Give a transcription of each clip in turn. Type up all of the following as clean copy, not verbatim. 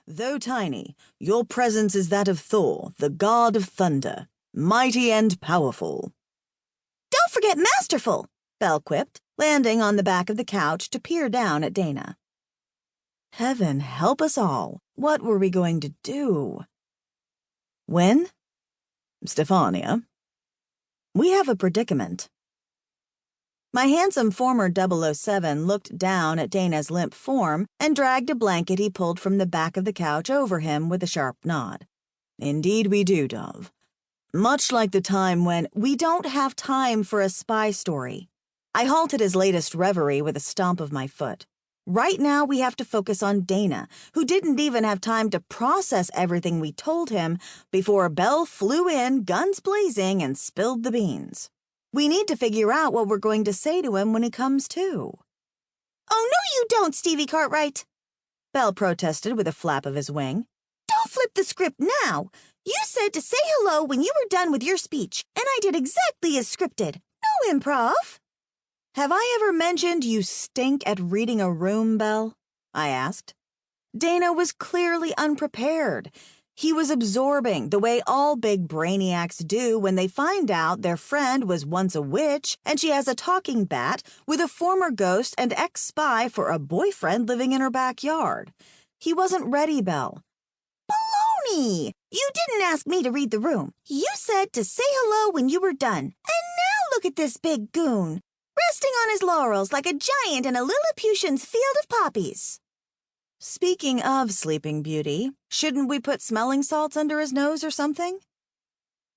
Though tiny, your presence is that of Thor, the god of thunder, mighty and powerful." "Don't forget masterful," Belle quipped, landing on the back of the couch to peer down at Dana. Heaven help us all. What were we going to do? When? Stefania. We have a predicament. My handsome former 007 looked down at Dana's limp form and dragged a blanket he pulled from the back of the couch over him with a sharp nod. Indeed we do, Dove. Much like the time when we don't have time for a spy story. I halted his latest reverie with a stomp of my foot. Right now we have to focus on Dana, who didn't even have time to process everything we told him before Belle flew in, guns blazing, and spilled the beans. We need to figure out what we're going to say to him when he comes to. "Oh, no you don't, Stevie Cartwright," Belle protested with a flap of his wing. "Don't flip the script now. You said to say hello when you were done with your speech, and I did exactly as scripted. No improv." "Have I ever mentioned you stink at reading a room, Belle?" I asked. Dana was clearly unprepared. He was absorbing the way all big brainiacs do when they find out their friend was once a witch and she has a talking bat with a former ghost and ex-spy for a boyfriend living in her backyard. He wasn't ready, Belle. "Baloney! You didn't ask me to read the room. You said to say hello when you were done. And now look at this big goon, resting on his laurels like a giant in a Lilliputian's field of poppies." Speaking of Sleeping Beauty, shouldn't we put smelling salts under his nose or something?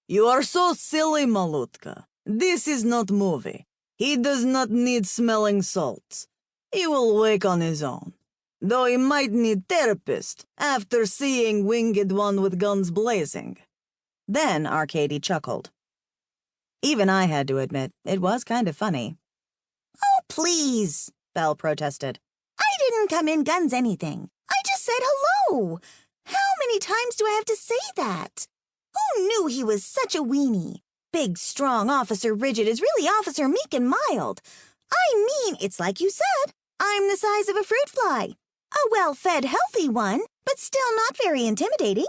"You are so silly, Malutka. This is not movie. He does not need smelling salts. He will wake on his own. Though he might need therapist after seeing Winged One with guns blazing." Then Arcady chuckled. Even I had to admit, it was kind of funny. "Oh, please," Belle protested. "I didn't come in guns anything. I just said hello. How many times do I have to say that? Who knew he was such a weenie? Big, strong Officer Rigid is really Officer Meek and Mild. I mean, it's like you said. I'm the size of a fruit fly. A well-fed, healthy one, but still not very intimidating."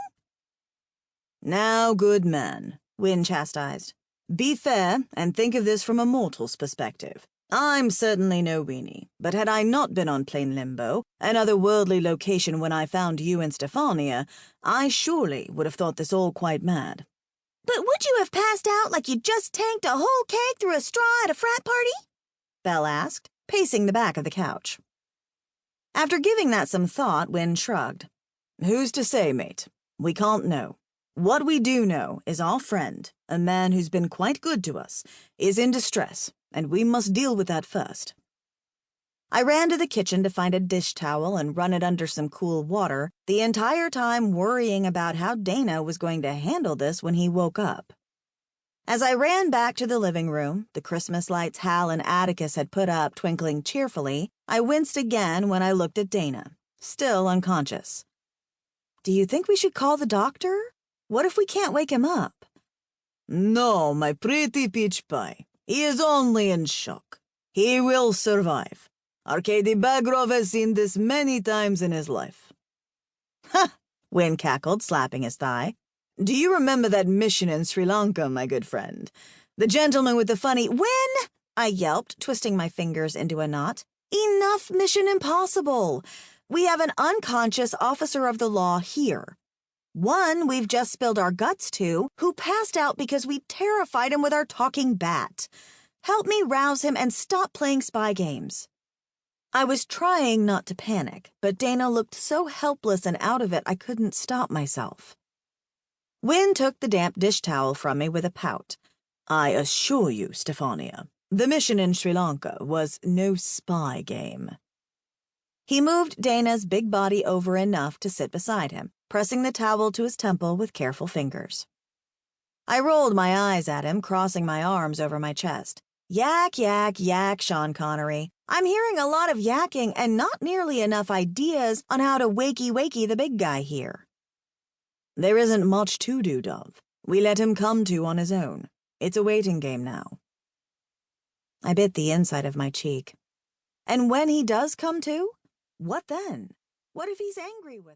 "Now, good man," Wynne chastised. "Be fair and think of this from a mortal's perspective. I'm certainly no weenie, but had I not been on Plain Limbo, another worldly location when I found you and Stefania, I surely would have thought this all quite mad." "But would you have passed out like you just tanked a whole keg through a straw at a frat party?" Belle asked, pacing the back of the couch. After giving that some thought, Wynne shrugged. "Who's to say, mate? We can't know. What we do know is our friend, a man who's been quite good to us, is in distress, and we must deal with that first." I ran to the kitchen to find a dish towel and run it under some cool water, the entire time worrying about how Dana was going to handle this when he woke up. As I ran back to the living room, the Christmas lights Hal and Atticus had put up twinkling cheerfully, I winced again when I looked at Dana, still unconscious. "Do you think we should call the doctor? What if we can't wake him up?" "No, my pretty peach pie. He is only in shock. He will survive. Arkady Bagrov has seen this many times in his life." "Ha!" Wynne cackled, slapping his thigh. "Do you remember that mission in Sri Lanka, my good friend? The gentleman with the funny—" "Wynne!" I yelped, twisting my fingers into a knot. "Enough Mission Impossible! We have an unconscious officer of the law here. One we've just spilled our guts to, who passed out because we terrified him with our talking bat. Help me rouse him and stop playing spy games." I was trying not to panic, but Dana looked so helpless and out of it I couldn't stop myself. Wynne took the damp dish towel from me with a pout. "I assure you, Stefania, the mission in Sri Lanka was no spy game." He moved Dana's big body over enough to sit beside him, pressing the towel to his temple with careful fingers. I rolled my eyes at him, crossing my arms over my chest. Yak, yak, yak, Sean Connery. I'm hearing a lot of yakking and not nearly enough ideas on how to wakey the big guy here. There isn't much to do, Dove. We let him come to on his own. It's a waiting game now. I bit the inside of my cheek. And when he does come to, what then? What if he's angry with